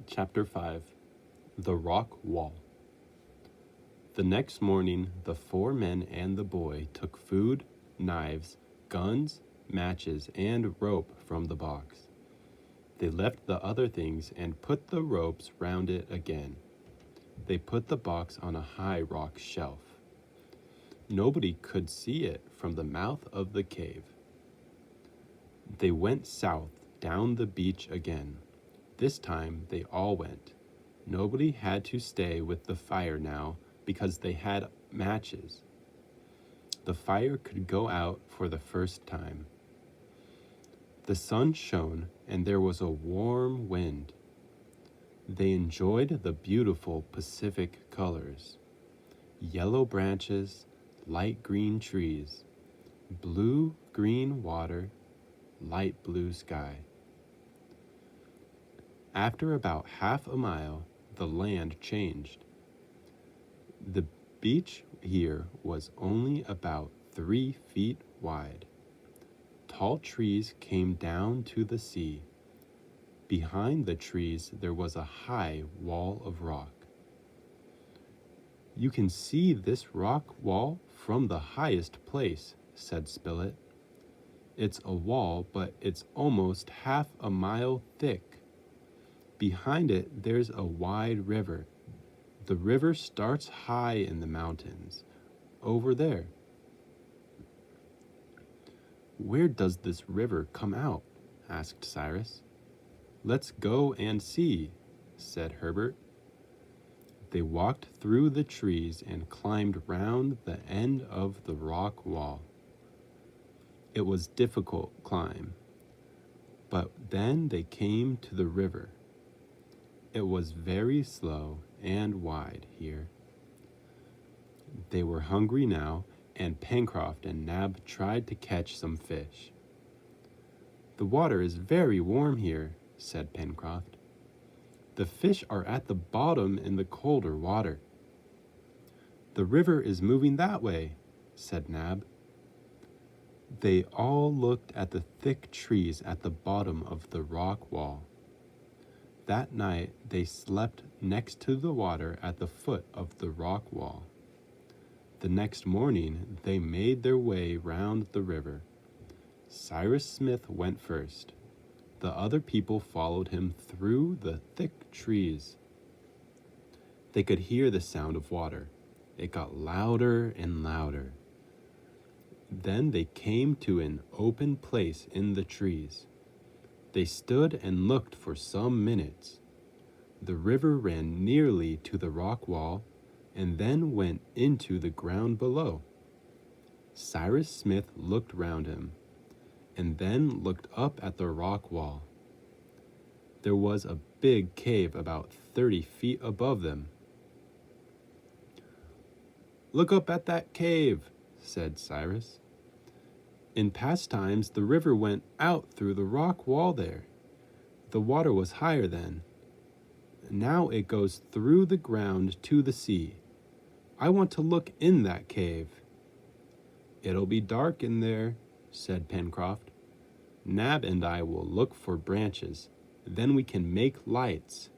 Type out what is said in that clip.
Chapter 5 The Rock Wall. The next morning, the 4 men and the boy took food, knives, guns, matches, and rope from the box. They left the other things and put the ropes round it again. They put the box on a high rock shelf. Nobody could see it from the mouth of the cave. They went south down the beach again. This time they all went. Nobody had to stay with the fire now because they had matches. The fire could go out for the first time. The sun shone and there was a warm wind. They enjoyed the beautiful Pacific colors: yellow branches, light green trees, blue-green water, light blue sky. After about half a mile, the land changed. The beach here was only about 3 feet wide. Tall trees came down to the sea. Behind the trees, there was a high wall of rock. "You can see this rock wall from the highest place," said Spilett. "It's a wall, but it's almost half a mile thick. Behind it, there's a wide river. The river starts high in the mountains, over there." "Where does this river come out?" asked Cyrus. "Let's go and see," said Herbert. They walked through the trees and climbed round the end of the rock wall. It was a difficult climb, but then they came to the river. It was very slow and wide here. They were hungry now, and Pencroft and Nab tried to catch some fish. "The water is very warm here," said Pencroft. "The fish are at the bottom in the colder water." "The river is moving that way," said Nab. They all looked at the thick trees at the bottom of the rock wall. That night they slept next to the water at the foot of the rock wall. The next morning they made their way round the river. Cyrus Smith went first. The other people followed him through the thick trees. They could hear the sound of water. It got louder and louder. Then they came to an open place in the trees. They stood and looked for some minutes. The river ran nearly to the rock wall and then went into the ground below. Cyrus Smith looked round him and then looked up at the rock wall. There was a big cave about 30 feet above them. "Look up at that cave," said Cyrus. "In past times, the river went out through the rock wall there. The water was higher then. Now it goes through the ground to the sea. I want to look in that cave." "It'll be dark in there," said Pencroft. "Nab and I will look for branches. Then we can make lights."